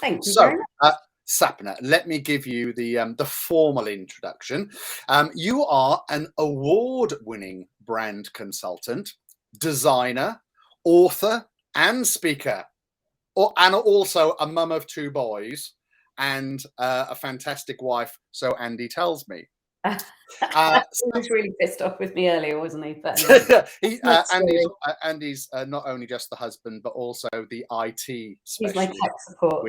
Thank you So, very much. Sapna, let me give you the formal introduction. You are an award-winning brand consultant, designer, author, and speaker, and also a mum of 2 boys and a fantastic wife, so Andy tells me. He was really pissed off with me earlier, wasn't he? But anyway, Andy's not only just the husband, but also the IT specialist. he's my tech support.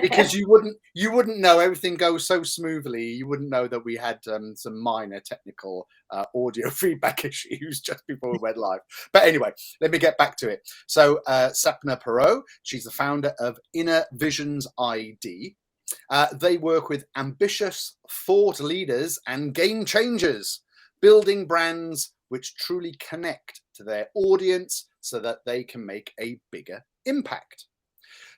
Because you wouldn't know, everything goes so smoothly. You wouldn't know that we had some minor technical audio feedback issues just before we went live. But anyway, let me get back to it. So Sapna Pieroux, she's the founder of Inner Visions ID. They work with ambitious thought leaders and game changers, building brands which truly connect to their audience so that they can make a bigger impact.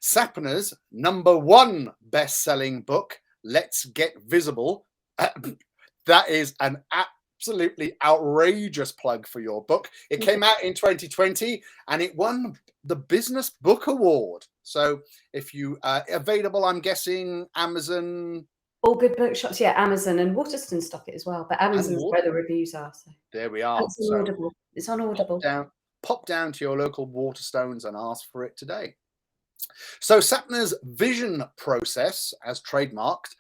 Sapna's #1 best-selling book, Let's Get Visible. That is an absolutely outrageous plug for your book. It came out in 2020 and it won the Business Book Award. So if you available, I'm guessing Amazon, all good bookshops, yeah, Amazon and Waterston stock it as well, but Amazon's where the reviews are. So there we are. It's on Audible. It's on Audible. Pop down to your local Waterstones and ask for it today. So Sapna's vision process, as trademarked,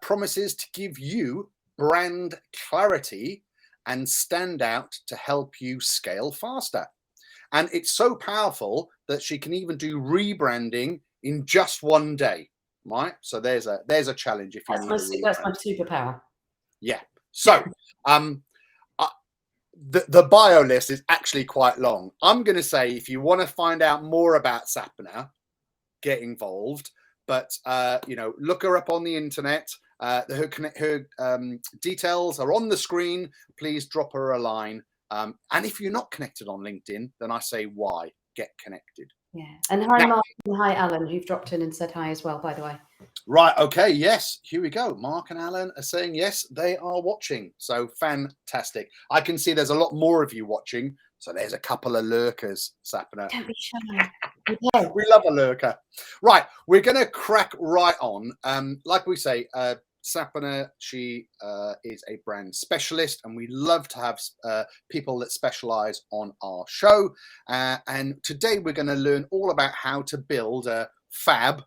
promises to give you brand clarity and stand out to help you scale faster. And it's so powerful that she can even do rebranding in just 1 day, right? So there's a challenge if you need that's my superpower. Yeah. So the bio list is actually quite long. I'm going to say if you want to find out more about Sapna, get involved. But look her up on the internet. Her details are on the screen. Please drop her a line. And if you're not connected on LinkedIn, then I say why? Get connected. Yeah. And hi, Mark, and hi, Alan, who've dropped in and said hi as well, by the way. Right. Okay. Yes. Here we go. Mark and Alan are saying yes, they are watching. So fantastic. I can see there's a lot more of you watching. So there's a couple of lurkers, Sapna. Don't be shy. Okay. We love a lurker. Right. We're going to crack right on. Like we say, Sapna, she is a brand specialist, and we love to have people that specialize on our show. And today we're going to learn all about how to build a FAB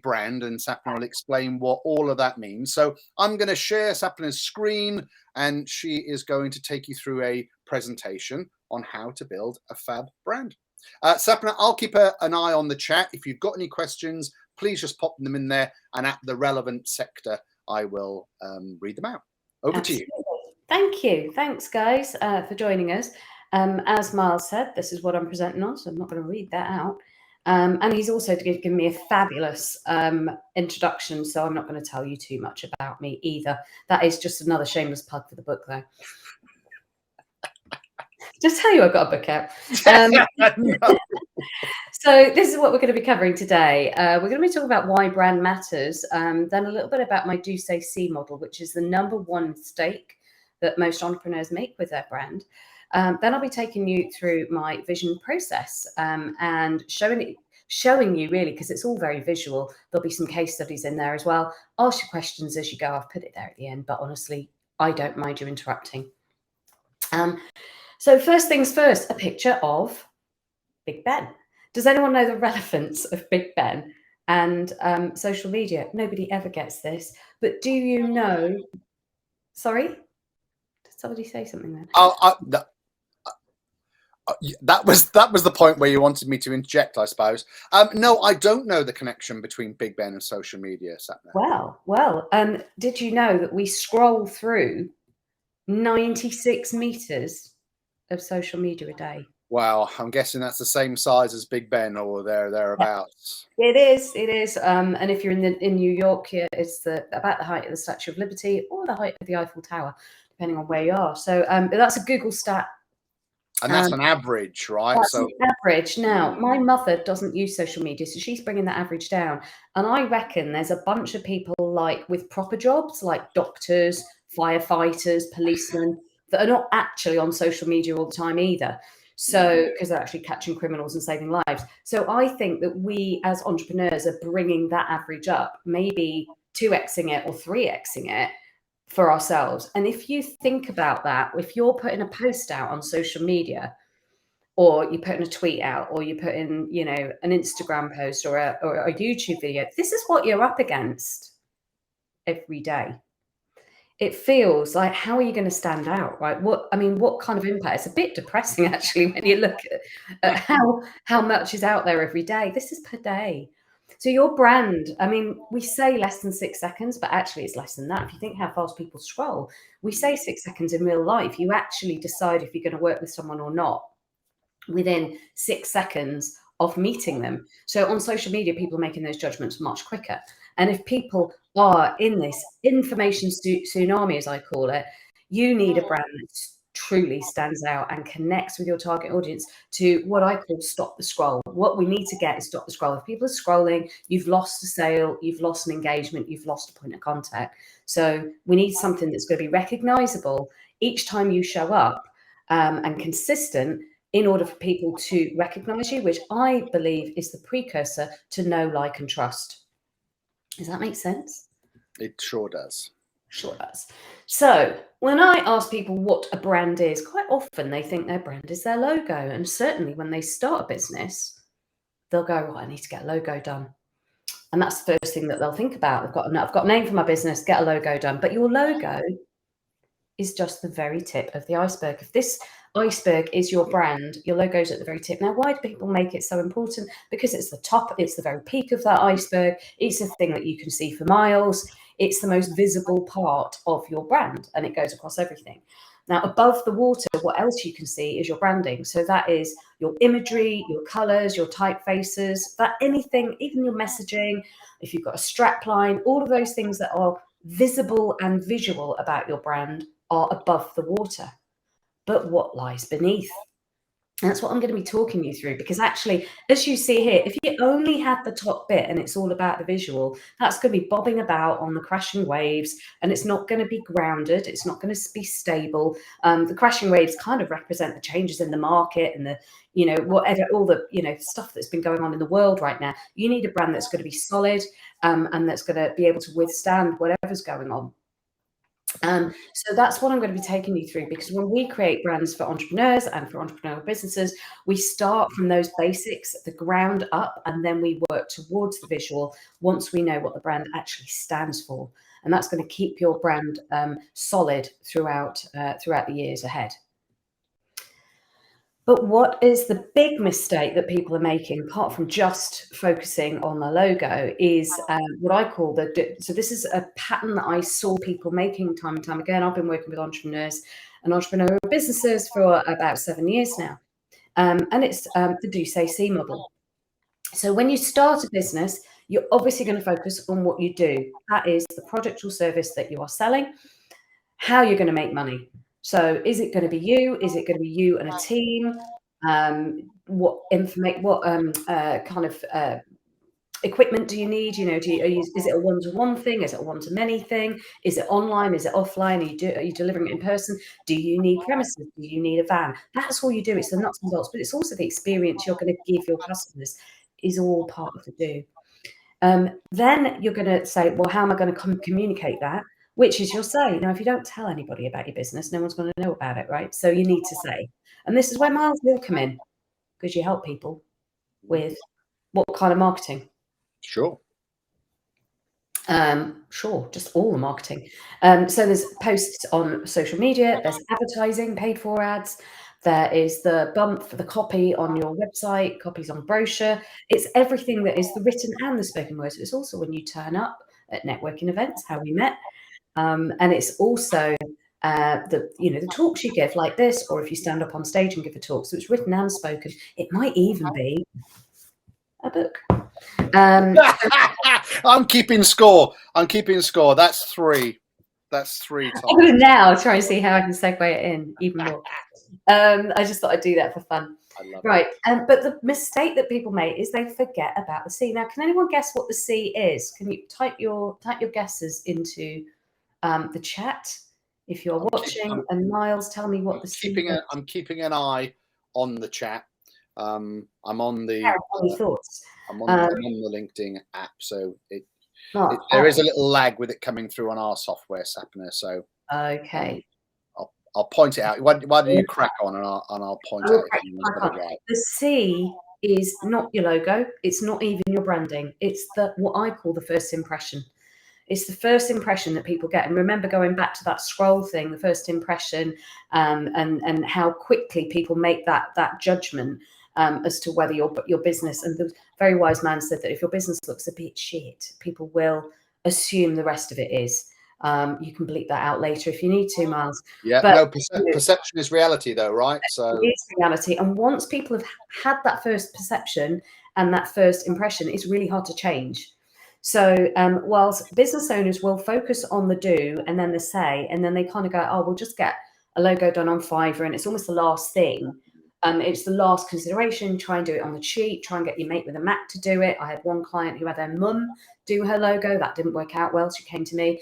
brand, and Sapna will explain what all of that means. So I'm going to share Sapna's screen, and she is going to take you through a presentation on how to build a FAB brand. Sapna, I'll keep an eye on the chat. If you've got any questions, please just pop them in there, and at the relevant sector, I will read them out. Over to you. Thank you. Thanks, guys, for joining us. As Miles said, this is what I'm presenting on, so I'm not going to read that out. And he's also given me a fabulous introduction, so I'm not going to tell you too much about me either. That is just another shameless plug for the book, though. Just tell you I've got a book out. So this is what we're going to be covering today. We're going to be talking about why brand matters, then a little bit about my do say see model, which is the #1 mistake that most entrepreneurs make with their brand. Then I'll be taking you through my vision process and showing you really, because it's all very visual. There'll be some case studies in there as well. Ask your questions as you go. I've put it there at the end, but honestly, I don't mind you interrupting. So first things first, a picture of Big Ben. Does anyone know the relevance of Big Ben and social media? Nobody ever gets this, but do you know? Sorry, did somebody say something there? That was the point where you wanted me to interject, I suppose. No, I don't know the connection between Big Ben and social media, Sapna. Well, did you know that we scroll through 96 meters of social media a day? Wow, I'm guessing that's the same size as Big Ben or thereabouts. It is. And if you're in New York, it's about the height of the Statue of Liberty or the height of the Eiffel Tower, depending on where you are. So but that's a Google stat. And that's an average, right? That's an average. Now, my mother doesn't use social media, so she's bringing that average down. And I reckon there's a bunch of people with proper jobs, like doctors, firefighters, policemen, that are not actually on social media all the time either. So, because they're actually catching criminals and saving lives. So I think that we as entrepreneurs are bringing that average up, maybe 2xing it or 3xing it for ourselves. And if you think about that, if you're putting a post out on social media, or you're putting a tweet out, or you put in, you know, an Instagram post or a YouTube video, this is what you're up against every day. It feels like, how are you going to stand out, right? What kind of impact? It's a bit depressing actually when you look at how much is out there every day. This is per day. So your brand, I mean, we say less than 6 seconds, but actually it's less than that. If you think how fast people scroll, we say 6 seconds in real life. You actually decide if you're going to work with someone or not within 6 seconds of meeting them. So on social media, people are making those judgments much quicker. And if people are in this information tsunami, as I call it, you need a brand that truly stands out and connects with your target audience to what I call stop the scroll. What we need to get is stop the scroll. If people are scrolling, you've lost a sale, you've lost an engagement, you've lost a point of contact. So we need something that's going to be recognizable each time you show up, and consistent, in order for people to recognize you, which I believe is the precursor to know, like, and trust. Does that make sense? It sure does. Sure does. So when I ask people what a brand is, quite often they think their brand is their logo. And certainly when they start a business, they'll go, right, I need to get a logo done. And that's the first thing that they'll think about. I've got a name for my business, get a logo done. But your logo is just the very tip of the iceberg. If this iceberg is your brand, your logo's at the very tip. Now, why do people make it so important? Because it's the top, it's the very peak of that iceberg. It's the thing that you can see for miles. It's the most visible part of your brand, and it goes across everything. Now, above the water, what else you can see is your branding. So that is your imagery, your colors, your typefaces, that anything, even your messaging, if you've got a strap line, all of those things that are visible and visual about your brand are above the water. But what lies beneath? And that's what I'm going to be talking you through, because actually, as you see here, if you only had the top bit and it's all about the visual, that's going to be bobbing about on the crashing waves, and it's not going to be grounded. It's not going to be stable. The crashing waves kind of represent the changes in the market and the, you know, whatever, all the, you know, stuff that's been going on in the world right now. You need a brand that's going to be solid, and that's going to be able to withstand whatever's going on. So that's what I'm going to be taking you through, because when we create brands for entrepreneurs and for entrepreneurial businesses, we start from those basics, the ground up, and then we work towards the visual once we know what the brand actually stands for. And that's going to keep your brand solid throughout the years ahead. But what is the big mistake that people are making, apart from just focusing on the logo, is what I call so this is a pattern that I saw people making time and time again. I've been working with entrepreneurs and entrepreneurial businesses for about 7 years now. And it's the do, say, see model. So when you start a business, you're obviously going to focus on what you do. That is the product or service that you are selling, how you're going to make money. So is it going to be you? Is it going to be you and a team? What kind of equipment do you need? You know, is it a one-to-one thing? Is it a one-to-many thing? Is it online? Is it offline? Are you delivering it in person? Do you need premises? Do you need a van? That's all you do. It's the nuts and bolts, but it's also the experience you're going to give your customers is all part of the do. Then you're going to say, well, how am I going to communicate that? Which is you'll say. Now, if you don't tell anybody about your business, no one's going to know about it, right? So you need to say. And this is where Miles will come in, because you help people with what kind of marketing? Sure. Sure, just all the marketing. So there's posts on social media, there's advertising, paid for ads, there is the bump for the copy on your website, copies on brochure. It's everything that is the written and the spoken word. So it's also when you turn up at networking events, how we met. And it's also the talks you give like this, or if you stand up on stage and give a talk. So it's written and spoken. It might even be a book. I'm keeping score. That's 3. That's 3 times. I'm going to now try and see how I can segue it in even more. I just thought I'd do that for fun. I love right. But the mistake that people make is they forget about the C. Now, can anyone guess what the C is? Can you type your guesses into the chat if you're watching? And Miles, tell me what the C is. I'm keeping an eye on the chat. I'm on the Any thoughts? I'm on the LinkedIn app, so Well, there is a little lag with it coming through on our software, Sapna. So okay. I'll point it out. Why don't you crack on and I'll point out if anyone's got it right. The C is not your logo. It's not even your branding. It's what I call the first impression. It's the first impression that people get. And remember, going back to that scroll thing, the first impression, and how quickly people make that judgment as to whether your business. And the very wise man said that if your business looks a bit shit, people will assume the rest of it is. You can bleep that out later if you need to, Miles. Yeah, but, no, perception is reality, though, right? So it is reality. And once people have had that first perception and that first impression, it's really hard to change. So whilst business owners will focus on the do and then the say, and then they kind of go, oh, we'll just get a logo done on Fiverr, and it's almost the last thing. It's the last consideration. Try and do it on the cheap. Try and get your mate with a Mac to do it. I had one client who had their mum do her logo. That didn't work out well. She came to me.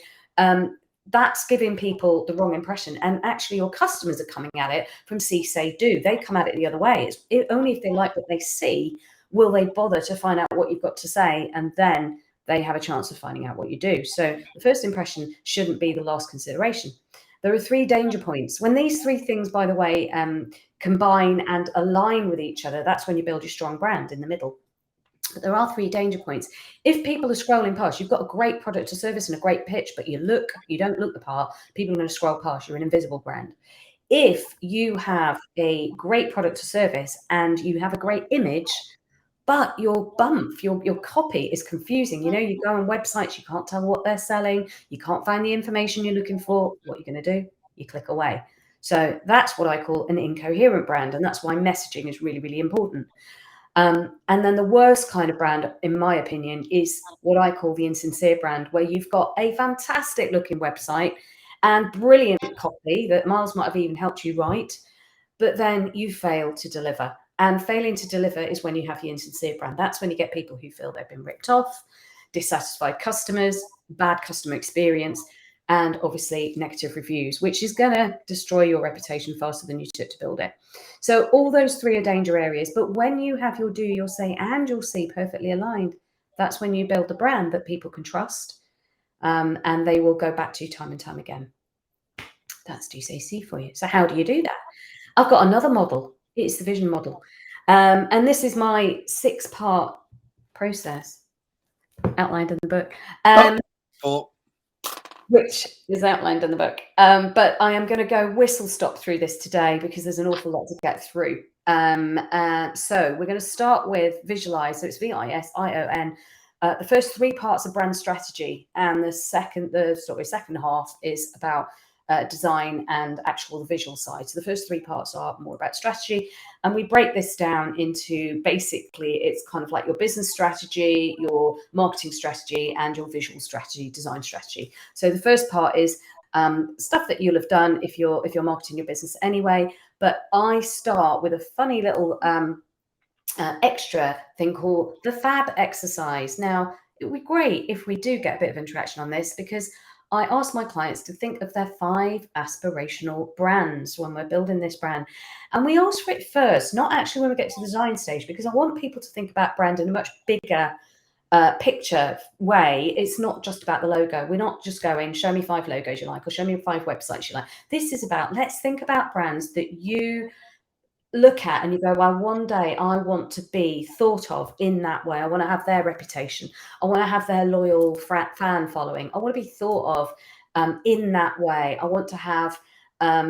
That's giving people the wrong impression. And actually your customers are coming at it from see, say, do. They come at it the other way. Only if they like what they see will they bother to find out what you've got to say, and then they have a chance of finding out what you do. So the first impression shouldn't be the last consideration. There are 3 danger points. When these 3 things, by the way, combine and align with each other, that's when you build your strong brand in the middle. But there are 3 danger points. If people are scrolling past, you've got a great product or service and a great pitch, but you don't look the part, people are going to scroll past. You're an invisible brand. If you have a great product or service and you have a great image, but your copy is confusing. You go on websites, you can't tell what they're selling, you can't find the information you're looking for. What are you going to do? You click away. So that's what I call an incoherent brand, and that's why messaging is really, really important. And then the worst kind of brand, in my opinion, is what I call the insincere brand, where you've got a fantastic looking website and brilliant copy that Miles might have even helped you write, but then you fail to deliver. And failing to deliver is when you have the insincere brand. That's when you get people who feel they've been ripped off, dissatisfied customers, bad customer experience, and obviously negative reviews, which is going to destroy your reputation faster than you took to build it. So all those 3 are danger areas. But when you have your do, your say, and your see perfectly aligned, that's when you build the brand that people can trust, and they will go back to you time and time again. That's do, say, see for you. So how do you do that? I've got another model. It's the vision model. And this is my 6-part process outlined in the book. Which is outlined in the book. But I am going to go whistle stop through this today because there's an awful lot to get through. So we're going to start with visualize. So it's VISION. The first 3 parts are brand strategy, and the second half is about design and actual visual side. So the first 3 parts are more about strategy, and we break this down into basically it's kind of like your business strategy, your marketing strategy, and your visual strategy, design strategy. So the first part is stuff that you'll have done if you're marketing your business anyway. But I start with a funny little extra thing called the FAB exercise. Now, it would be great if we do get a bit of interaction on this, because I ask my clients to think of their 5 aspirational brands when we're building this brand. And we ask for it first, not actually when we get to the design stage, because I want people to think about brand in a much bigger picture way. It's not just about the logo. We're not just going, show me 5 logos you like, or show me 5 websites you like. This is about, let's think about brands that you look at and you go, well, one day I want to be thought of in that way. I want to have their reputation. I want to have their loyal fan following. I want to be thought of in that way. I want to have, I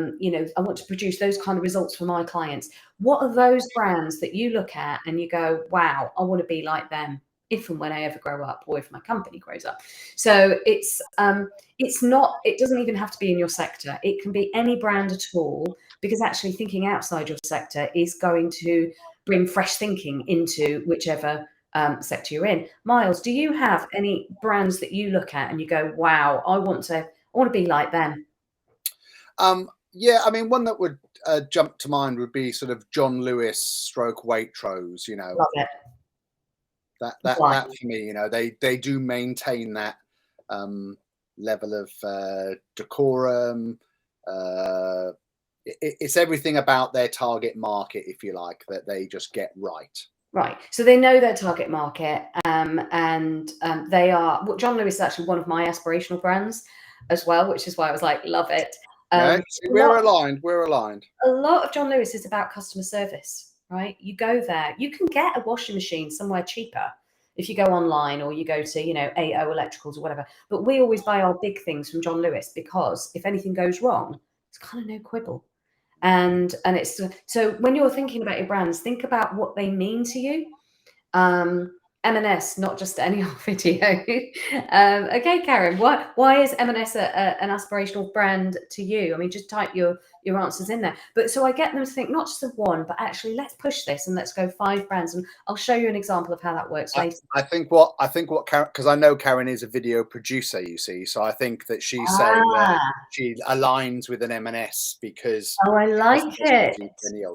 want to produce those kind of results for my clients. What are those brands that you look at and you go, wow, I want to be like them if and when I ever grow up, or if my company grows up? So it doesn't even have to be in your sector. It can be any brand at all, because actually thinking outside your sector is going to bring fresh thinking into whichever sector you're in. Miles, do you have any brands that you look at and you go, wow, I want to be like them? Yeah, I mean, one that would jump to mind would be sort of John Lewis stroke Waitrose, Love it. that for me, they do maintain that level of decorum, it's everything about their target market, if you like, that they just get right. Right. So they know their target market, they are. Well, John Lewis is actually one of my aspirational brands as well, which is why I was like, love it. Yeah, see, we're aligned. We're aligned. A lot of John Lewis is about customer service, right? You go there, you can get a washing machine somewhere cheaper if you go online or you go to, you know, AO Electricals or whatever. But we always buy our big things from John Lewis because if anything goes wrong, it's kind of no quibble. And it's so when you're thinking about your brands, think about what they mean to you. M&S, not just any old video. Okay, Karen, why is M&S an aspirational brand to you? I mean, just type your answers in there. But so I get them to think not just of one, but actually let's push this and let's go 5 brands. And I'll show you an example of how that works later. I think what Karen, because I know Karen is a video producer, you see, so I think that she's saying that she aligns with an M&S because I like it.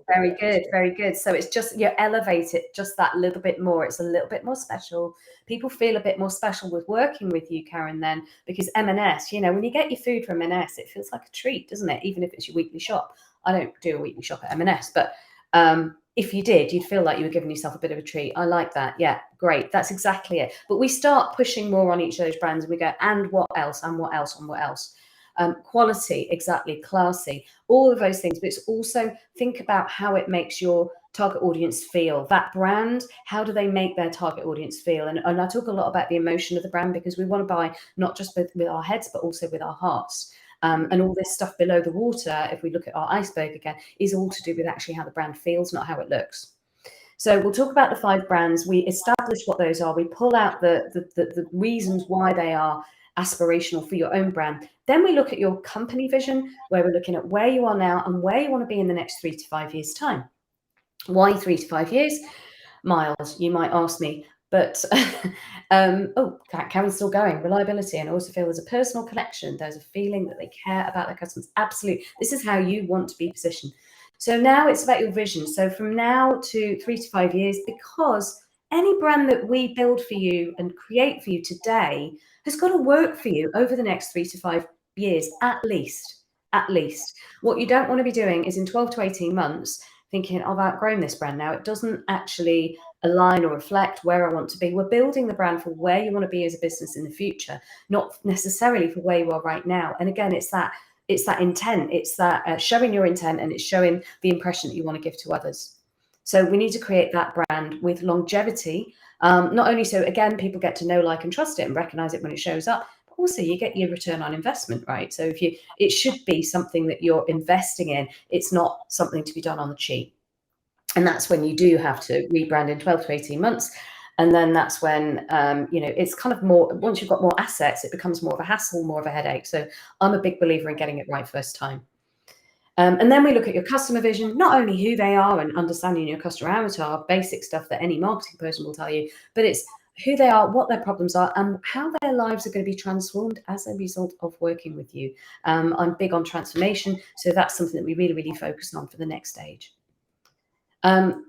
Very good, very good. So it's just you elevate it just that little bit more. It's a little bit more special. People feel a bit more special with working with you, Karen, then, because M&S, you know, when you get your food from M&S, it feels like a treat, doesn't it? Even if it's your weekly shop. I don't do a weekly shop at M&S, but if you did, you'd feel like you were giving yourself a bit of a treat. I like that. Yeah, great. That's exactly it. But we start pushing more on each of those brands and we go, and what else, and what else, and what else? Quality, exactly, classy, all of those things. But it's also think about how it makes your target audience feel. That brand, how do they make their target audience feel? And I talk a lot about the emotion of the brand because we want to buy not just with our heads, but also with our hearts. And all this stuff below the water, if we look at our iceberg again, is all to do with actually how the brand feels, not how it looks. So we'll talk about the 5 brands. We establish what those are. We pull out the reasons why they are aspirational for your own brand. Then we look at your company vision, where we're looking at where you are now and where you want to be in the next 3 to 5 years' time. Why 3 to 5 years? Miles, you might ask me. But oh, Karen's still going. Reliability, and I also feel there's a personal connection. There's a feeling that they care about their customers. Absolutely. This is how you want to be positioned. So now it's about your vision. So from now to 3 to 5 years, because any brand that we build for you and create for you today has got to work for you over the next 3 to 5 years, at least. At least. What you don't want to be doing is in 12 to 18 months thinking, I've outgrown this brand now. It doesn't actually align or reflect where I want to be. We're building the brand for where you want to be as a business in the future, not necessarily for where you are right now. And again, it's that intent. It's that showing your intent, and it's showing the impression that you want to give to others. So we need to create that brand with longevity. Not only so, again, people get to know, like, and trust it and recognize it when it shows up, but also you get your return on investment, right? So it should be something that you're investing in. It's not something to be done on the cheap. And that's when you do have to rebrand in 12 to 18 months. And then that's when, it's kind of more, once you've got more assets, it becomes more of a hassle, more of a headache. So I'm a big believer in getting it right first time. And then we look at your customer vision, not only who they are and understanding your customer avatar, basic stuff that any marketing person will tell you, but it's who they are, what their problems are, and how their lives are going to be transformed as a result of working with you. I'm big on transformation, so that's something that we really, really focus on for the next stage.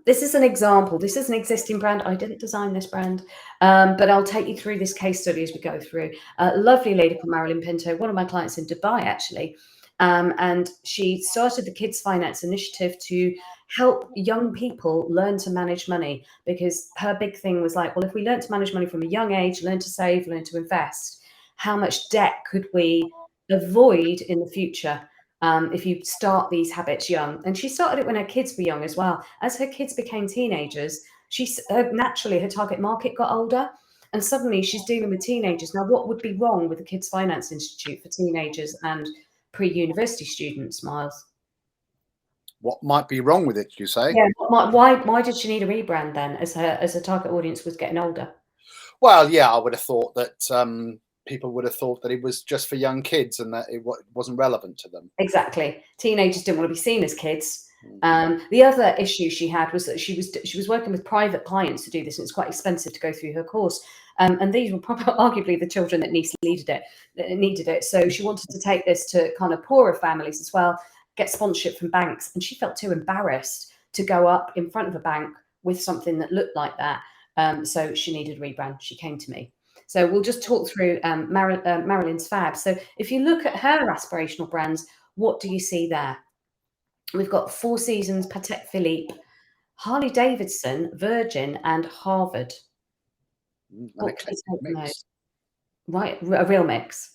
This is an example. This is an existing brand. I didn't design this brand, but I'll take you through this case study as we go through. A lovely lady called Marilyn Pinto, one of my clients in Dubai, actually. And she started the Kids Finance Initiative to help young people learn to manage money, because her big thing was like, well, if we learn to manage money from a young age, learn to save, learn to invest, how much debt could we avoid in the future? If you start these habits young. And she started it when her kids were young as well. As her kids became teenagers, naturally her target market got older, and suddenly she's dealing with teenagers. Now, what would be wrong with the Kids Finance Institute for teenagers and pre-university students, Miles? What might be wrong with it, you say? Yeah. Why did she need a rebrand then, as her target audience was getting older? Well, yeah, I would have thought that people would have thought that it was just for young kids and that it wasn't relevant to them. Exactly. Teenagers didn't want to be seen as kids. The other issue she had was that she was working with private clients to do this, and it's quite expensive to go through her course. And these were probably arguably the children that needed it. So she wanted to take this to kind of poorer families as well, get sponsorship from banks, and she felt too embarrassed to go up in front of a bank with something that looked like that. So she needed a rebrand. She came to me. So we'll just talk through Marilyn's FAB. So if you look at her aspirational brands, what do you see there? We've got Four Seasons, Patek Philippe, Harley Davidson, Virgin, and Harvard. An What can you eclectic take from those? mix. Right, a real mix.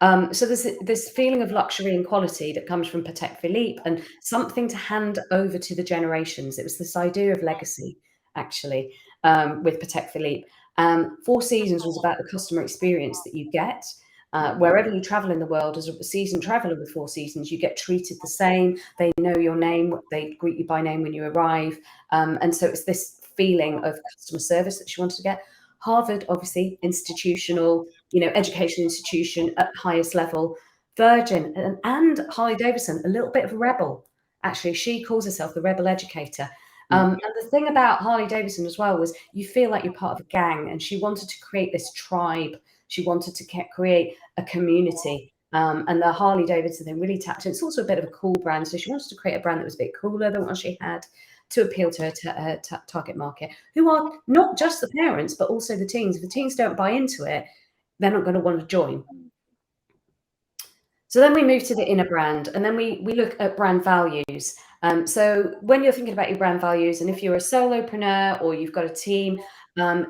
So there's this feeling of luxury and quality that comes from Patek Philippe and something to hand over to the generations. It was this idea of legacy, actually, with Patek Philippe. Four Seasons was about the customer experience that you get. Wherever you travel in the world, as a seasoned traveller with Four Seasons, you get treated the same. They know your name. They greet you by name when you arrive. And so it's this feeling of customer service that she wanted to get. Harvard, obviously, institutional, education institution at highest level. Virgin and Harley Davidson, a little bit of a rebel. Actually, she calls herself the rebel educator. And the thing about Harley Davidson as well was you feel like you're part of a gang, and she wanted to create this tribe. She wanted to create a community. And the Harley Davidson thing really tapped in. It's also a bit of a cool brand. So she wanted to create a brand that was a bit cooler than what she had to appeal to her target market, who are not just the parents, but also the teens. If the teens don't buy into it, they're not going to want to join. So then we move to the inner brand, and then we look at brand values. So when you're thinking about your brand values, and if you're a solopreneur or you've got a team,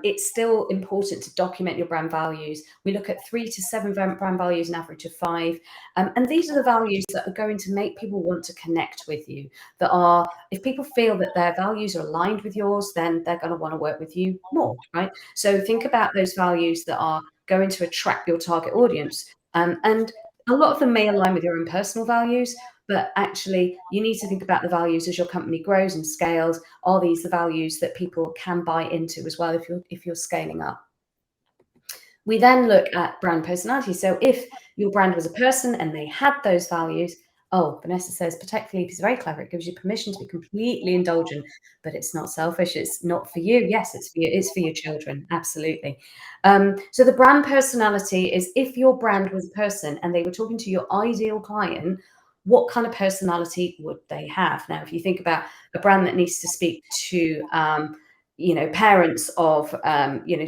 it's still important to document your brand values. We look at 3 to 7 brand values, an average of 5. And these are the values that are going to make people want to connect with you. If people feel that their values are aligned with yours, then they're going to want to work with you more, right? So think about those values that are going to attract your target audience. And a lot of them may align with your own personal values, but actually you need to think about the values as your company grows and scales. Are these the values that people can buy into as well if you're scaling up? We then look at brand personality. So if your brand was a person and they had those values, oh, Vanessa says Patek Philippe is very clever. It gives you permission to be completely indulgent, but it's not selfish. It's not for you. Yes, it's for you. It's for your children. Absolutely. So the brand personality is if your brand was a person and they were talking to your ideal client, what kind of personality would they have? Now, if you think about a brand that needs to speak to parents of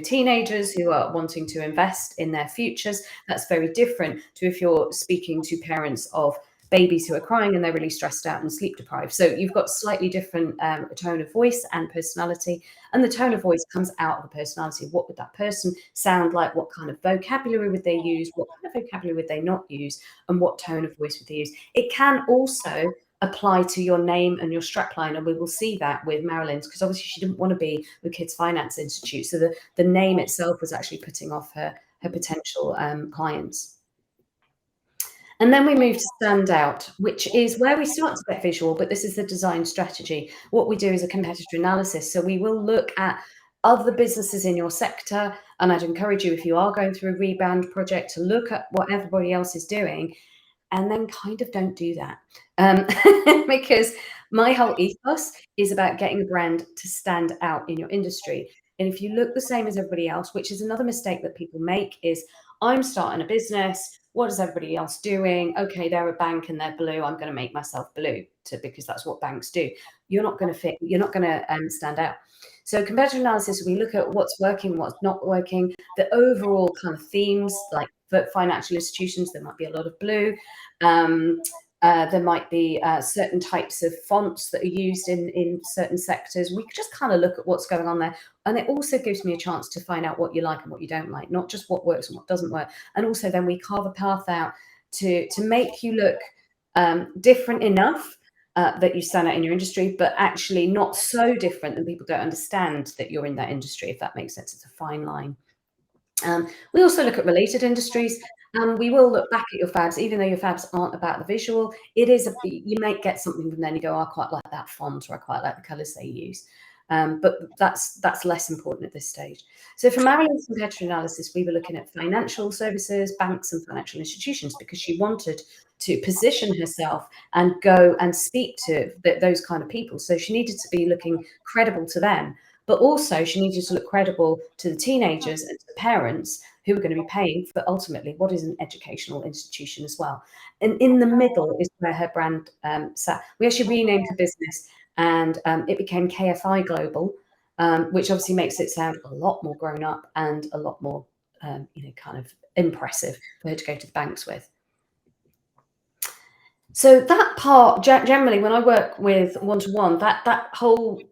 teenagers who are wanting to invest in their futures, that's very different to if you're speaking to parents of babies who are crying and they're really stressed out and sleep deprived. So you've got slightly different tone of voice and personality, and the tone of voice comes out of the personality. What would that person sound like? What kind of vocabulary would they use? What kind of vocabulary would they not use? And what tone of voice would they use? It can also apply to your name and your strapline, and we will see that with Marilyn's, because obviously she didn't want to be with Kids Finance Institute, so the name itself was actually putting off her potential clients. And then we move to stand out, which is where we start to get visual, but this is the design strategy. What we do is a competitor analysis. So we will look at other businesses in your sector, and I'd encourage you, if you are going through a rebrand project, to look at what everybody else is doing, and then kind of don't do that. Because my whole ethos is about getting a brand to stand out in your industry. And if you look the same as everybody else, which is another mistake that people make, is I'm starting a business. What is everybody else doing? Okay, they're a bank and they're blue. I'm going to make myself blue because that's what banks do. You're not going to fit. You're not going to stand out. So competitor analysis, we look at what's working, what's not working, the overall kind of themes, like for financial institutions, there might be a lot of blue. There might be certain types of fonts that are used in certain sectors. We just kind of look at what's going on there. And it also gives me a chance to find out what you like and what you don't like, not just what works and what doesn't work. And also then we carve a path out to make you look different enough that you stand out in your industry, but actually not so different that people don't understand that you're in that industry, if that makes sense. It's a fine line. We also look at related industries. We will look back at your FABs, even though your FABs aren't about the visual. You might get something from then you go, oh, I quite like that font, or I quite like the colours they use. But that's less important at this stage. So for Marilyn's competitor analysis, we were looking at financial services, banks and financial institutions, because she wanted to position herself and go and speak to those kind of people. So she needed to be looking credible to them. But also she needed to look credible to the teenagers and to the parents who are going to be paying for ultimately what is an educational institution as well. And in the middle is where her brand sat. We actually renamed the business, and it became KFI Global, which obviously makes it sound a lot more grown up and a lot more, kind of impressive for her to go to the banks with. So that part, generally, when I work with one-to-one, that whole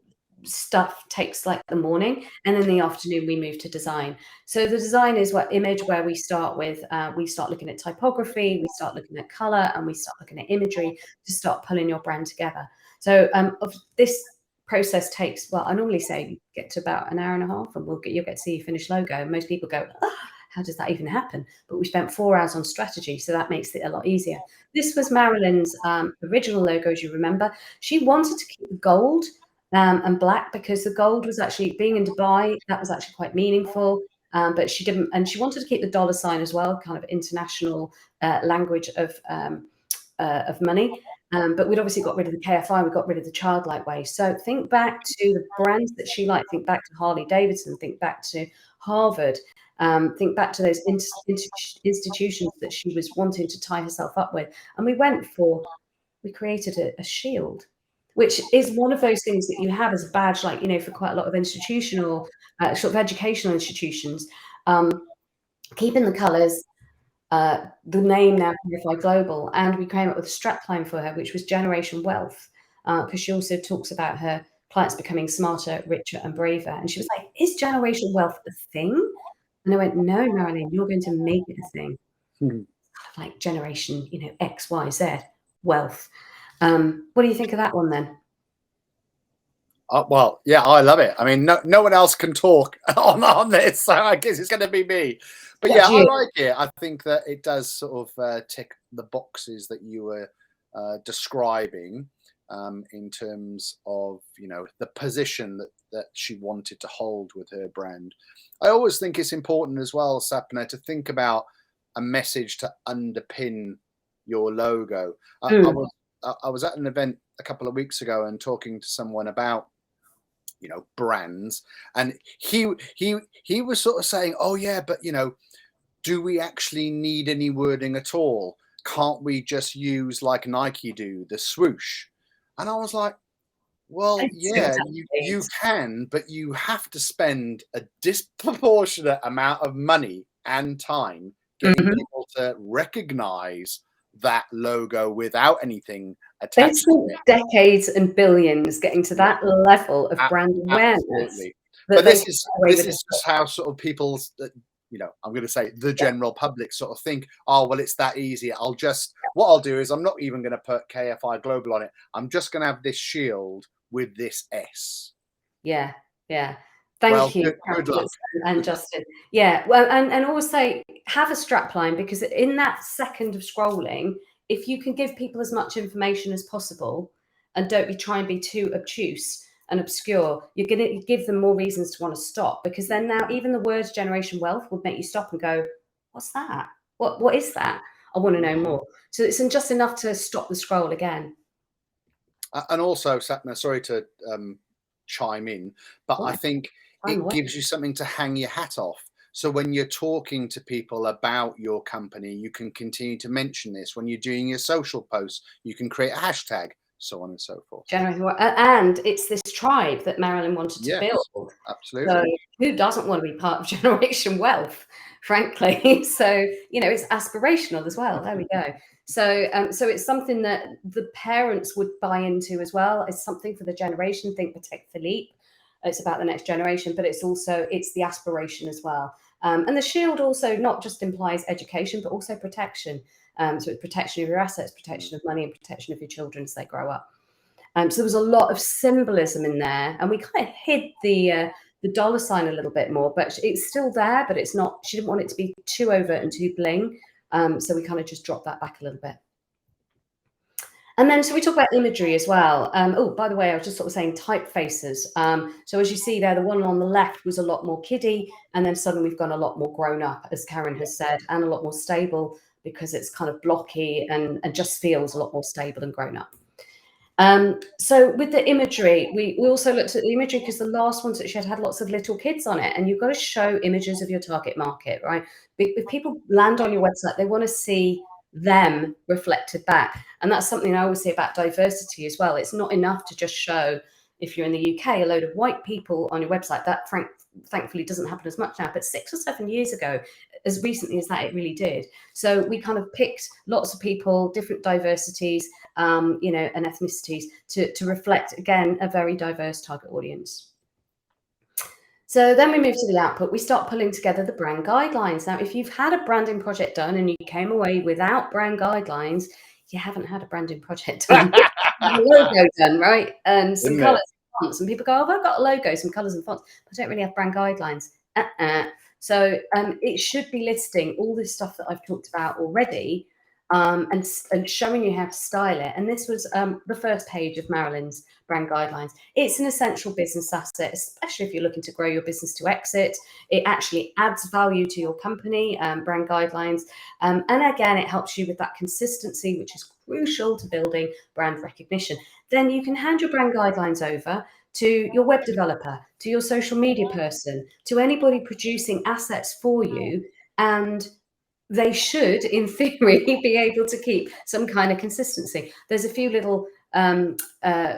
stuff takes like the morning, and in the afternoon we move to design. So the design is what image where we start with, we start looking at typography, we start looking at color, and we start looking at imagery to start pulling your brand together. So of this process takes, well, I normally say you get to about an hour and a half, and you'll get to see your finished logo. Most people go, oh, how does that even happen? But we spent 4 hours on strategy, so that makes it a lot easier. This was Marilyn's original logo, as you remember. She wanted to keep the gold and black because the gold was actually, being in Dubai, that was actually quite meaningful. But she didn't, and she wanted to keep the dollar sign as well, kind of international language of money. But we'd obviously got rid of the KFI, we got rid of the childlike way. So think back to the brands that she liked, think back to Harley Davidson, think back to Harvard, think back to those institutions that she was wanting to tie herself up with. And we created a shield, which is one of those things that you have as a badge, like, you know, for quite a lot of institutional, sort of educational institutions, keeping the colours, the name now Purify Global, and we came up with a strapline for her, which was Generation Wealth, because she also talks about her clients becoming smarter, richer, and braver. And she was like, "Is generation wealth a thing?" And I went, "No, Marilyn, you're going to make it a thing." Like generation, you know, X, Y, Z, wealth. What do you think of that one then? Well, yeah, I love it. I mean, no one else can talk on this, so I guess it's going to be me. But yeah, That's I you. like it. I think that it does sort of tick the boxes that you were describing in terms of, you know, the position that she wanted to hold with her brand. I always think it's important as well, Sapna, to think about a message to underpin your logo. Mm. I was at an event a couple of weeks ago and talking to someone about, you know, brands, and he was sort of saying, oh yeah, but you know, do we actually need any wording at all? Can't we just use, like Nike do, the swoosh? And I was like, I well, see what's yeah, you happening. can, but you have to spend a disproportionate amount of money and time getting Mhm. people to recognize that logo without anything They've attached to spent it. decades and billions getting to Yeah. that level of brand awareness Absolutely. that But they this can is get away this with it. is just how sort of people's, you know, I'm going to say the Yeah, general public sort of think, oh, well, it's that easy. What I'll do is I'm not even going to put KFI Global on it. I'm just going to have this shield with this S. yeah, yeah. Well, Thank you, good luck. Francis and Good luck. Justin. Yeah, well, and also have a strapline, because in that second of scrolling, if you can give people as much information as possible and don't be try and be too obtuse and obscure, you're going to give them more reasons to want to stop, because then now even the words generation wealth would make you stop and go, "What's that? What is that? I want to know more." So it's just enough to stop the scroll again. And also, Sapna, sorry to chime in, but I Right, think time it away. gives you something to hang your hat off. So when you're talking to people about your company, you can continue to mention this. When you're doing your social posts, you can create a hashtag, so on and so forth. And it's this tribe that Marilyn wanted to Yes, build. So absolutely. who doesn't want to be part of Generation Wealth, frankly? So, you know, it's aspirational as well. There we go. So, so it's something that the parents would buy into as well. It's something for the generation. Think Protect Philippe. It's about the next generation, but it's the aspiration as well. And the shield also not just implies education, but also protection. So it's protection of your assets, Mm. protection of money, and protection of your children as they grow up. So there was a lot of symbolism in there, and we kind of hid the dollar sign a little bit more, but it's still there. But it's not. She didn't want it to be too overt and too bling, so we kind of just dropped that back a little bit. And then, so we talk about imagery as well. Oh, by the way, I was just sort of saying typefaces. So as you see there, the one on the left was a lot more kiddie, and then suddenly we've gone a lot more grown up, as Karen has said, and a lot more stable, because it's kind of blocky and just feels a lot more stable and grown up. So with the imagery, we also looked at the imagery because the last ones that she had lots of little kids on it, and you've got to show images of your target market, right? If people land on your website, they want to see them reflected back. And that's something I always say about diversity as well. It's not enough to just show, if you're in the UK, a load of white people on your website. That thankfully doesn't happen as much now. But 6 or 7 years ago, as recently as that, it really did. So we kind of picked lots of people, different diversities, you know, and ethnicities to reflect, again, a very diverse target audience. So then we move to the output. We start pulling together the brand guidelines. Now, if you've had a branding project done and you came away without brand guidelines, you haven't had a branding project done. A logo done, right? And some colours and fonts. And people go, oh, I've got a logo, some colours and fonts, but I don't really have brand guidelines. So it should be listing all this stuff that I've talked about already, and showing you how to style it. And this was the first page of Marilyn's brand guidelines. It's an essential business asset, especially if you're looking to grow your business to exit. It actually adds value to your company, brand guidelines. And again, it helps you with that consistency, which is crucial to building brand recognition. Then you can hand your brand guidelines over to your web developer, to your social media person, to anybody producing assets for you, and they should, in theory, be able to keep some kind of consistency. There's a few little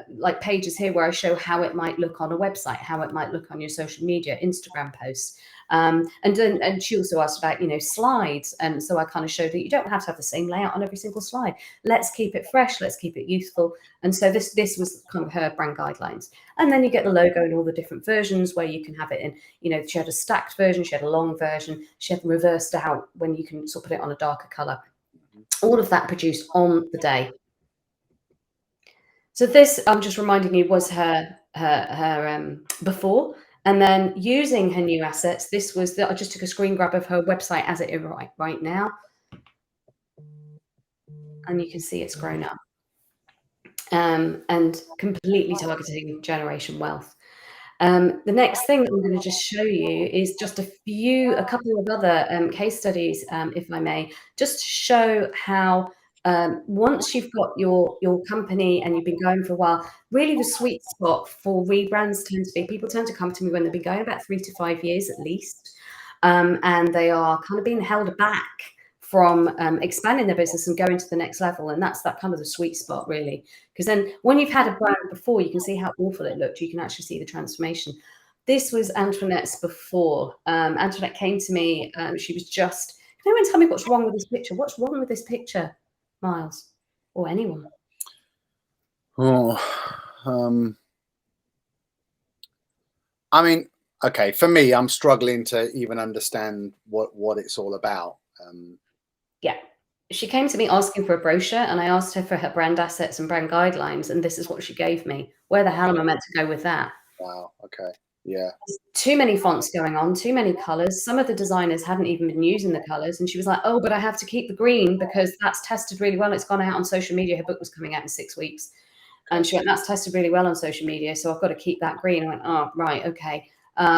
like pages here where I show how it might look on a website, how it might look on your social media, Instagram posts. And she also asked about, you know, slides. And so I kind of showed that you don't have to have the same layout on every single slide. Let's keep it fresh. Let's keep it youthful. And so this was kind of her brand guidelines. And then you get the logo in all the different versions where you can have it in, you know, she had a stacked version, she had a long version, she had reversed out when you can sort of put it on a darker color. All of that produced on the day. So this, I'm just reminding you, was her before. And then using her new assets, this was I just took a screen grab of her website as it is right now. And you can see it's grown up. And completely targeting generation wealth. The next thing that I'm going to just show you is just a couple of other case studies, if I may, just to show how once you've got your company and you've been going for a while, really the sweet spot for rebrands people tend to come to me when they've been going about 3 to 5 years at least, and they are kind of being held back from expanding their business and going to the next level. And that's that kind of the sweet spot, really. Because then when you've had a brand before, you can see how awful it looked. You can actually see the transformation. This was Antoinette's before. Antoinette came to me. She was just, can anyone tell me what's wrong with this picture? What's wrong with this picture, Miles, or anyone? Oh, I mean, okay, for me, I'm struggling to even understand what it's all about. Yeah, she came to me asking for a brochure, and I asked her for her brand assets and brand guidelines, and this is what she gave me. Where the hell am I meant to go with that? Wow. Okay. Yeah. Too many fonts going on, too many colors. Some of the designers hadn't even been using the colors, and she was like, "Oh, but I have to keep the green because that's tested really well. It's gone out on social media. Her book was coming out in 6 weeks." And she went, "That's tested really well on social media, so I've got to keep that green." I went, "Oh, right, okay.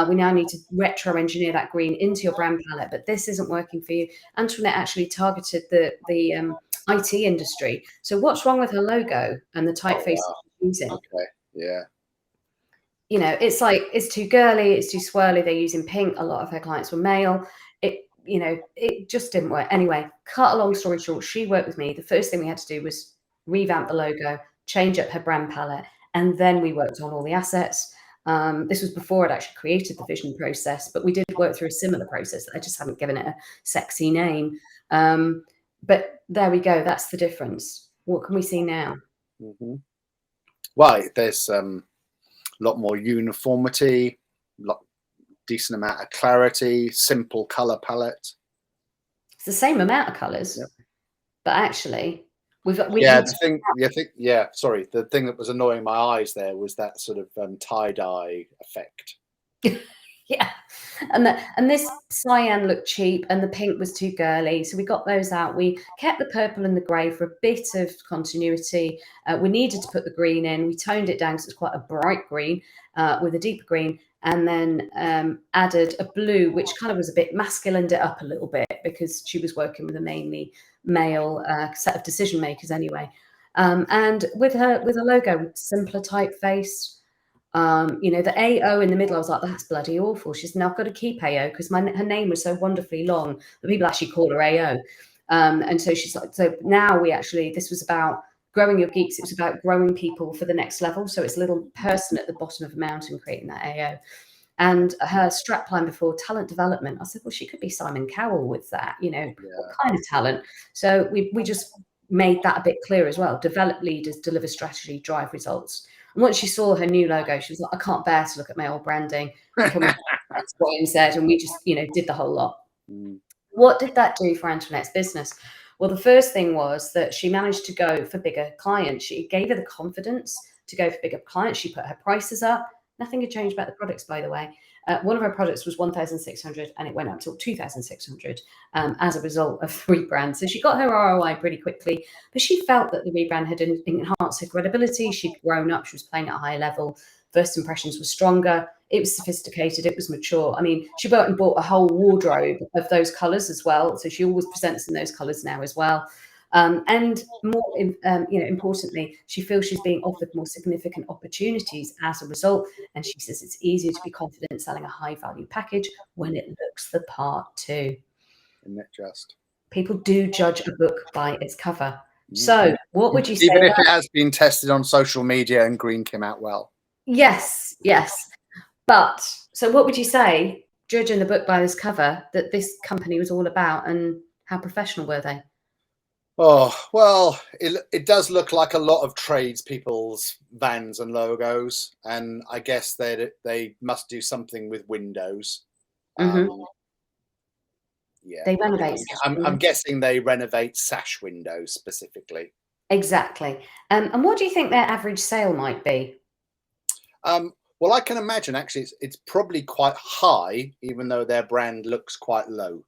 We now need to retro engineer that green into your brand palette, but this isn't working for you." Antoinette actually targeted the IT industry. So what's wrong with her logo and the typeface she's using? Okay. Yeah. You know, it's like, it's too girly, it's too swirly. They're using pink. A lot of her clients were male. You know, it just didn't work. Anyway, cut a long story short, she worked with me. The first thing we had to do was revamp the logo, change up her brand palette, and then we worked on all the assets. This was before I'd actually created the vision process, but we did work through a similar process. I just haven't given it a sexy name. But there we go. That's the difference. What can we see now? Well, there's a lot more uniformity, decent amount of clarity, simple color palette. It's the same amount of colors, but actually the thing that was annoying my eyes there was that sort of tie-dye effect. Yeah, and this cyan looked cheap and the pink was too girly, so we got those out. We kept the purple and the grey for a bit of continuity. We needed to put the green in. We toned it down because it's quite a bright green with a deeper green, and then added a blue, which kind of was a bit masculined it up a little bit because she was working with a mainly male set of decision makers anyway. And with a logo, simpler typeface. You know, the AO in the middle, I was like, that's bloody awful. She's now got to keep AO because her name was so wonderfully long that people actually call her AO. And so she's like, so now this was about growing your geeks. It was about growing people for the next level. So it's a little person at the bottom of a mountain creating that AO. And her strapline before talent development, I said, well, she could be Simon Cowell with that, you know, what kind of talent? So we just made that a bit clear as well. Develop leaders, deliver strategy, drive results. And once she saw her new logo, she was like, I can't bear to look at my old branding. Can we X, Y, and Z? And we just, you know, did the whole lot. What did that do for Antoinette's business? Well, the first thing was that she managed to go for bigger clients. She gave her the confidence to go for bigger clients. She put her prices up. Nothing had changed about the products, by the way. One of her products was 1,600 and it went up to 2,600 as a result of the rebrand. So she got her ROI pretty quickly, but she felt that the rebrand had enhanced her credibility. She'd grown up. She was playing at a high level. First impressions were stronger. It was sophisticated. It was mature. I mean, she went and bought a whole wardrobe of those colours as well. So she always presents in those colours now as well. And more, importantly, she feels she's being offered more significant opportunities as a result. And she says it's easier to be confident selling a high value package when it looks the part too. Isn't it just? People do judge a book by its cover. So what would you say? Even if it has been tested on social media and green came out well. Yes, yes. But so what would you say, judging the book by this cover, that this company was all about, and how professional were they? Oh, well, it does look like a lot of tradespeople's vans and logos, and I guess they must do something with windows. Yeah, they renovate. I'm guessing they renovate sash windows specifically. Exactly. And what do you think their average sale might be? Well, I can imagine actually it's probably quite high, even though their brand looks quite low.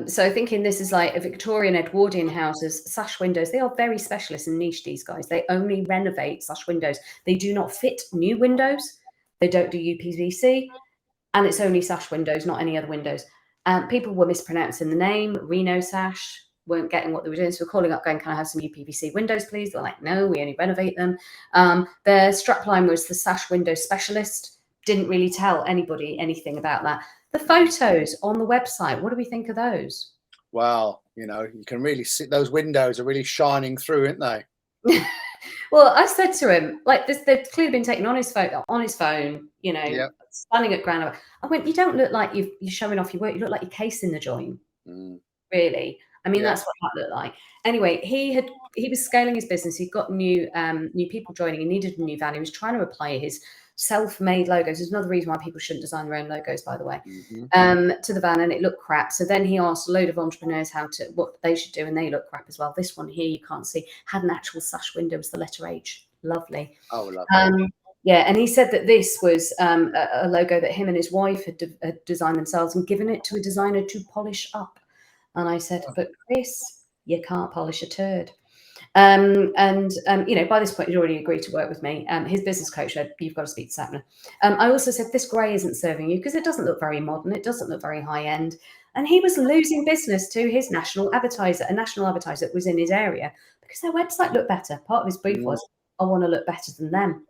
So thinking this is like a Victorian Edwardian houses, sash windows, they are very specialist and niche, these guys. They only renovate sash windows. They do not fit new windows. They don't do UPVC. And it's only sash windows, not any other windows. People were mispronouncing the name, Reno Sash, weren't getting what they were doing. So we're calling up going, can I have some UPVC windows, please? They're like, no, we only renovate them. Their strapline was the sash window specialist. Didn't really tell anybody anything about that. The photos on the website, what do we think of those? Well, you can really see those windows are really shining through, aren't they? Well, I said to him, like, they've clearly been taken on his phone, standing at ground. I went, you don't look like you're showing off your work. You look like you're casing the joint, really. I mean, that's what that looked like. Anyway, he was scaling his business. He'd got new people joining. He needed a new van. He was trying to apply his self-made logos. There's another reason why people shouldn't design their own logos, by the way, to the van, and it looked crap. So then he asked a load of entrepreneurs what they should do, and they look crap as well. This one here, you can't see, had an actual sash window with the letter H. Lovely. Oh, lovely. Yeah, and he said that this was a logo that him and his wife had designed themselves and given it to a designer to polish up. And I said, but Chris, you can't polish a turd. By this point, he'd already agreed to work with me. His business coach said, you've got to speak to Sapna. I also said, this grey isn't serving you because it doesn't look very modern. It doesn't look very high end. And he was losing business to his national advertiser. A national advertiser that was in his area because their website looked better. Part of his brief was, I want to look better than them.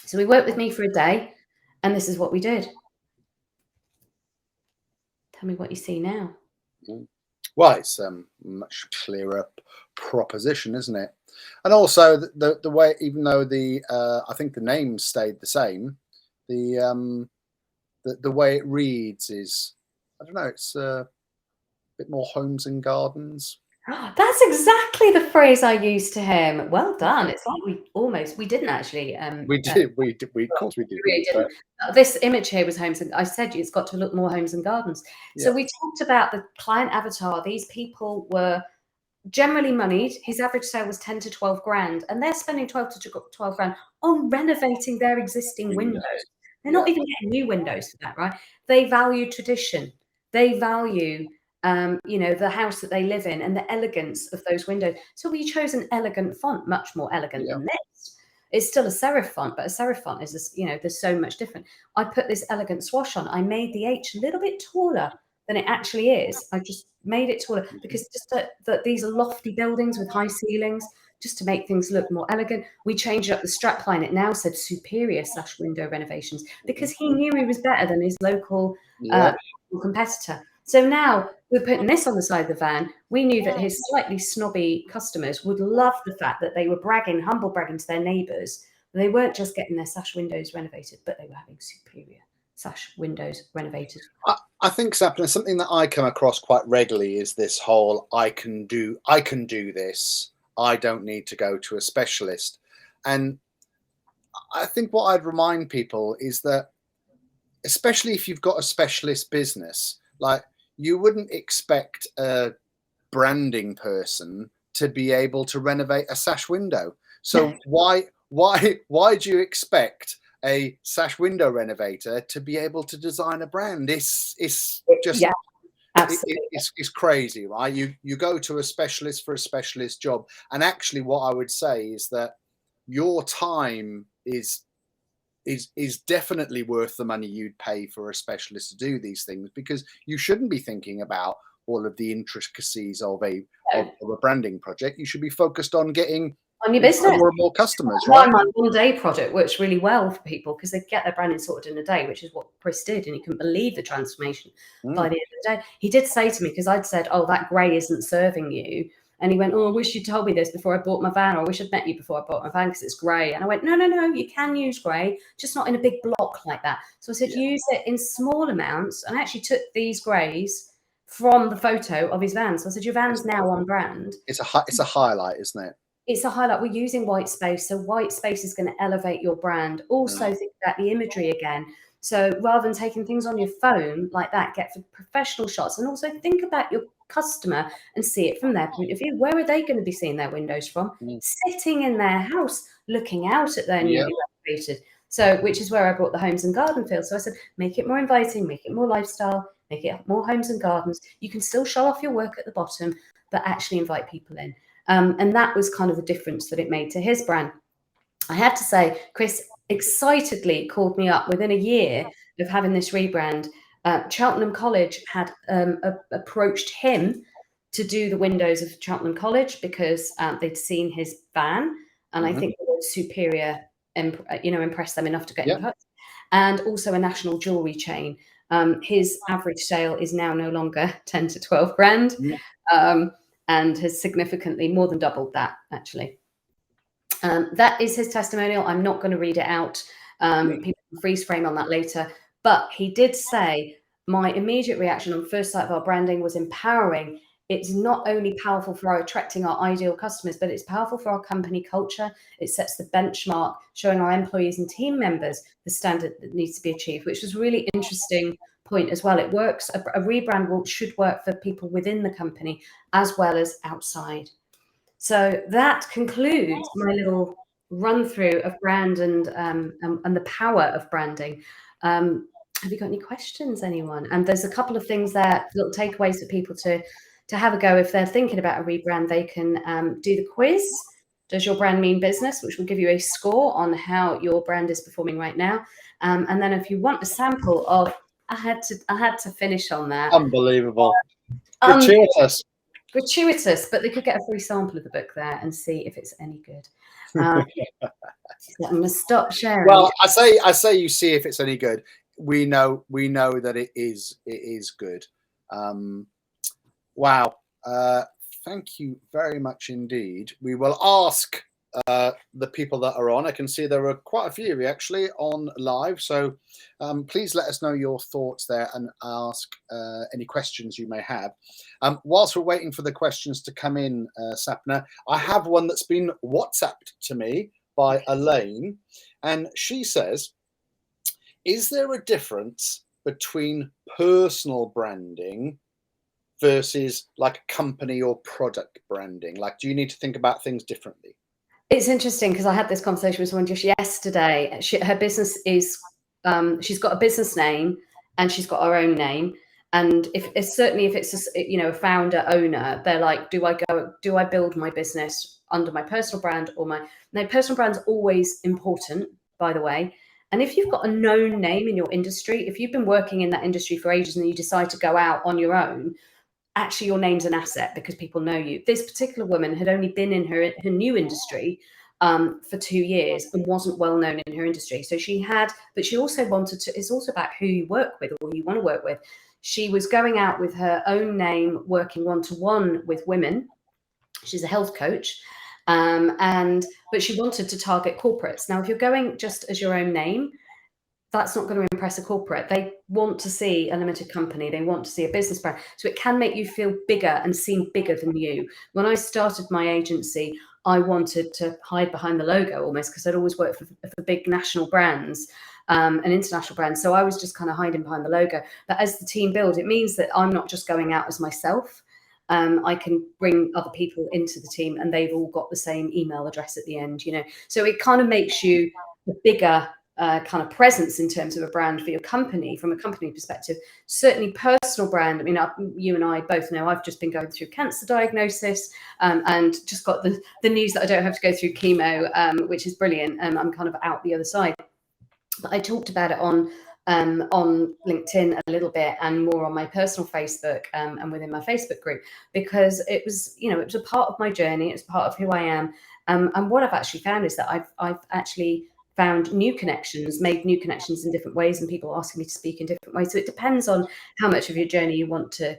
So he worked with me for a day, and this is what we did. Tell me what you see now. Well, it's a much clearer proposition, isn't it? And also the way, even though I think the name stayed the same, the way it reads is, I don't know, it's a bit more homes and gardens. That's exactly the phrase I used to him. Well done. It's like we didn't actually. We did. Of course we did. Really didn't. This image here was homes, and I said it's got to look more homes and gardens. So we talked about the client avatar. These people were generally moneyed. His average sale was 10 to 12 grand, and they're spending 12 to 12 grand on renovating their existing windows. They're not even getting new windows for that, right? They value tradition. They value the house that they live in and the elegance of those windows. So we chose an elegant font, much more elegant than this. It's still a serif font, but a serif font is, there's so much different. I put this elegant swash on. I made the H a little bit taller than it actually is. I just made it taller because just that these are lofty buildings with high ceilings, just to make things look more elegant. We changed up the strapline. It now said superior sash window renovations because he knew he was better than his local competitor. So now we're putting this on the side of the van. We knew that his slightly snobby customers would love the fact that they were humble bragging to their neighbours They weren't just getting their sash windows renovated, but they were having superior sash windows renovated. I think, Sapna, something that I come across quite regularly is this whole I can do this. I don't need to go to a specialist. And I think what I'd remind people is that, especially if you've got a specialist business, like, you wouldn't expect a branding person to be able to renovate a sash window. So why do you expect a sash window renovator to be able to design a brand? It's just, yeah, absolutely. It's crazy, right? You go to a specialist for a specialist job, and actually what I would say is that your time is definitely worth the money you'd pay for a specialist to do these things, because you shouldn't be thinking about all of the intricacies of a branding project. You should be focused on getting on your business more and more customers, right? My one-day project works really well for people because they get their branding sorted in a day, which is what Chris did, and he couldn't believe the transformation by the end of the day. He did say to me, because I'd said, "Oh, that grey isn't serving you," and he went, "Oh, I wish you told me this before I bought my van, or I wish I'd met you before I bought my van because it's grey." And I went, "No, you can use grey, just not in a big block like that." So I said, use it in small amounts, and I actually took these greys from the photo of his van. So I said, "Your van's now on brand." It's a highlight, isn't it? It's a highlight. We're using white space, so white space is going to elevate your brand. Also, think about the imagery again. So rather than taking things on your phone like that, get for professional shots, and also think about your customer and see it from their point of view. Where are they going to be seeing their windows from? Sitting in their house, looking out at their newly renovated. So, which is where I brought the homes and garden feel. So I said, make it more inviting, make it more lifestyle, make it more homes and gardens. You can still show off your work at the bottom, but actually invite people in. And that was kind of the difference that it made to his brand. I have to say, Chris excitedly called me up within a year of having this rebrand. Cheltenham College had approached him to do the windows of Cheltenham College because they'd seen his van, and I think the word superior, impressed them enough to get in touch. And also a national jewellery chain. His average sale is now no longer 10 to 12 grand. And has significantly more than doubled that, actually. That is his testimonial. I'm not going to read it out. People can freeze frame on that later. But he did say, my immediate reaction on first sight of our branding was empowering. It's not only powerful for attracting our ideal customers, but it's powerful for our company culture. It sets the benchmark, showing our employees and team members the standard that needs to be achieved, which was really interesting point as well. It works. A rebrand should work for people within the company as well as outside. So that concludes my little run through of brand and the power of branding. Have you got any questions, anyone? And there's a couple of things there, little takeaways for people to have a go. If they're thinking about a rebrand, they can do the quiz. Does your brand mean business? Which will give you a score on how your brand is performing right now. And then if you want a sample of, I had to finish on that. Unbelievable. Gratuitous, but they could get a free sample of the book there and see if it's any good. I'm going to stop sharing. Well, I say you see if it's any good. We know that it is good. Wow. Thank you very much indeed. We will ask the people that are on. I can see there are quite a few actually on live, so please let us know your thoughts there and ask any questions you may have. Whilst we're waiting for the questions to come in, Sapna, I have one that's been WhatsApped to me by Elaine, and she says, is there a difference between personal branding versus like company or product branding? Like, do you need to think about things differently? It's interesting because I had this conversation with someone just yesterday. Her business is, she's got a business name and she's got her own name. And if it's a founder owner, they're like, do I build my business under my personal brand or no, personal brand's always important, by the way. And if you've got a known name in your industry, if you've been working in that industry for ages and you decide to go out on your own, actually your name's an asset because people know you. This particular woman had only been in her new industry for 2 years and wasn't well known in her industry. So but she also wanted to, it's also about who you work with or who you want to work with. She was going out with her own name, working one-to-one with women. She's a health coach. But she wanted to target corporates. Now, if you're going just as your own name, that's not going to impress a corporate. They want to see a limited company. They want to see a business brand. So it can make you feel bigger and seem bigger than you. When I started my agency, I wanted to hide behind the logo almost, because I'd always worked for big national brands and international brands. So I was just kind of hiding behind the logo. But as the team builds, it means that I'm not just going out as myself. I can bring other people into the team, and they've all got the same email address at the end, So it kind of makes you a bigger kind of presence in terms of a brand for your company, from a company perspective. Certainly personal brand. I mean, you and I both know I've just been going through cancer diagnosis and just got the news that I don't have to go through chemo, which is brilliant. I'm kind of out the other side. But I talked about it on LinkedIn a little bit, and more on my personal Facebook and within my Facebook group, because it was a part of my journey. It was part of who I am. And what I've actually found is that I've actually found new connections, made new connections in different ways, and people asking me to speak in different ways. So it depends on how much of your journey you want to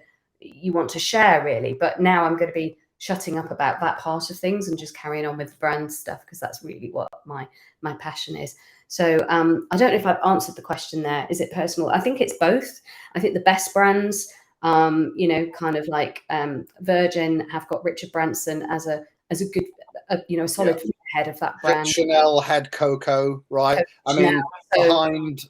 share, really. But now I'm going to be shutting up about that part of things and just carrying on with the brand stuff, because that's really what my passion is. So I don't know if I've answered the question there. Is it personal? I think it's both. I think the best brands, kind of like Virgin, have got Richard Branson as a good, a solid head of that brand. Chanel had Coco, right? I mean, behind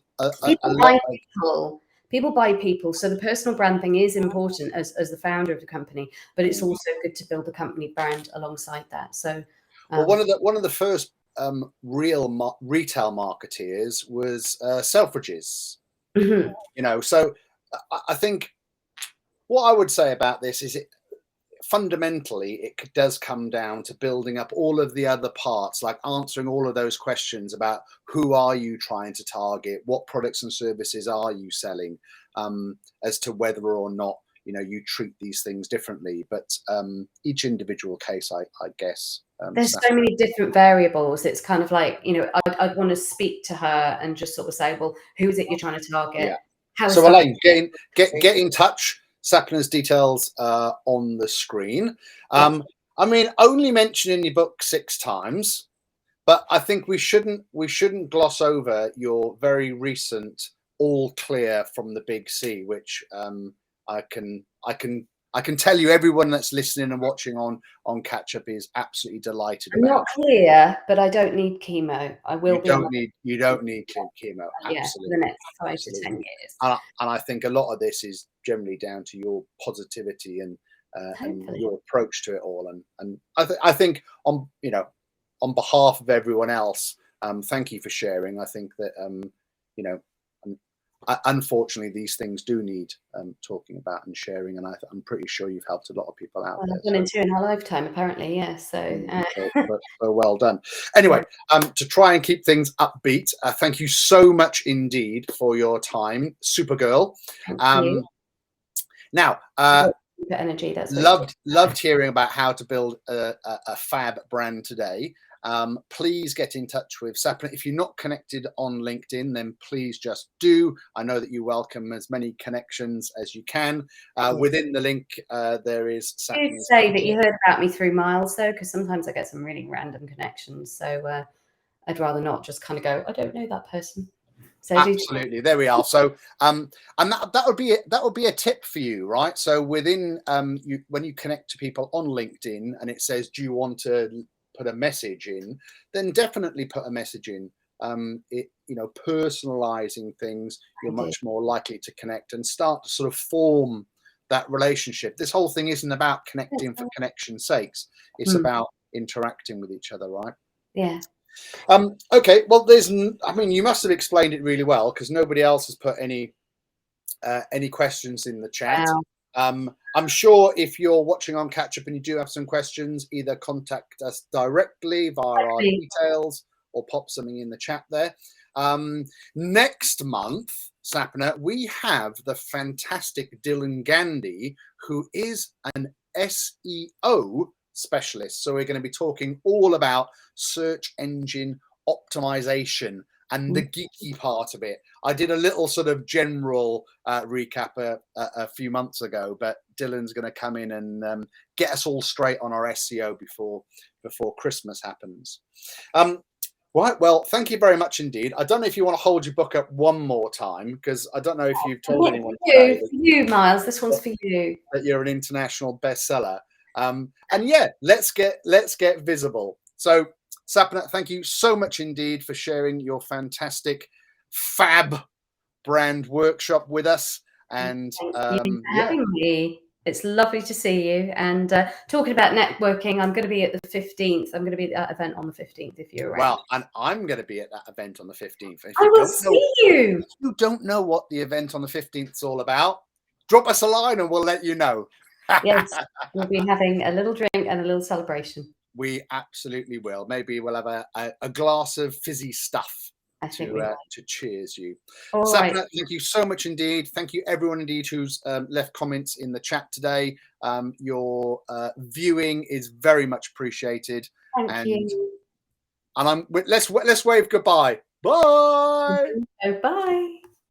people buy people. So the personal brand thing is important as the founder of the company, but it's also good to build a company brand alongside that. So well, one of the first real retail marketeers was Selfridges. So I think what I would say about this is fundamentally it does come down to building up all of the other parts, like answering all of those questions about who are you trying to target, what products and services are you selling, as to whether or not you treat these things differently. But each individual case, I guess. There's so many different variables. It's kind of like, I'd want to speak to her and just sort of say, well, who is it you're trying to target? Yeah. So Elaine, get in touch. Sapna's details on the screen. I mean, only mentioned in your book 6 times, but I think we shouldn't gloss over your very recent all clear from the Big C, which I can tell you, everyone that's listening and watching on Catch Up is absolutely delighted. I'm not clear, but I don't need chemo. I will. You don't need chemo. Yeah, for the next 5 to 10 years. And I think a lot of this is generally down to your positivity and your approach to it all. And I think on behalf of everyone else, thank you for sharing. I think that unfortunately, these things do need talking about and sharing, and I'm pretty sure you've helped a lot of people out. I've done in 2 in our lifetime, apparently, yeah. So well done. Anyway, to try and keep things upbeat, thank you so much indeed for your time, Supergirl. Now, energy. That's loved hearing about how to build a fab brand today. Please get in touch with Sapna. If you're not connected on LinkedIn, then please just do. I know that you welcome as many connections as you can. Within the link, there is Sapna. You say that you heard about me through Miles, though, because sometimes I get some really random connections. So I'd rather not just kind of go, I don't know that person. So absolutely, there we are. So and that would be a tip for you, right? So within when you connect to people on LinkedIn and it says, do you want to put a message in, then definitely put a message in. Personalizing things, you're much more likely to connect and start to sort of form that relationship. This whole thing isn't about connecting for connection's sakes. It's about interacting with each other, right? Yeah. Okay. Well, you must have explained it really well, because nobody else has put any questions in the chat. Wow. I'm sure if you're watching on Catch Up and you do have some questions, either contact us directly via our details or pop something in the chat there. Next month, Sapna, we have the fantastic Dylan Gandhi, who is an SEO specialist. So we're going to be talking all about search engine optimization and the geeky part of it. I did a little sort of general recap a few months ago, but Dylan's going to come in and get us all straight on our SEO before Christmas happens. Right, well, thank you very much indeed. I don't know if you want to hold your book up one more time, because I don't know if you've told anyone today for you, Miles. This one's for you. That you're an international bestseller. And yeah, let's get visible. So, Sapna, thank you so much indeed for sharing your fantastic FAB brand workshop with us. And thank you for having me. It's lovely to see you. And talking about networking, I'm going to be at the 15th. I'm going to be at that event on the 15th if you're around. Well, and I'm going to be at that event on the 15th. I will see you. If you don't know what the event on the 15th is all about, drop us a line and we'll let you know. Yes, we'll be having a little drink and a little celebration. We absolutely will. Maybe we'll have a glass of fizzy stuff to cheers you. Sapna, thank you so much indeed. Thank you everyone indeed who's left comments in the chat today. Your viewing is very much appreciated. Thank you. And let's wave goodbye. Bye. Bye.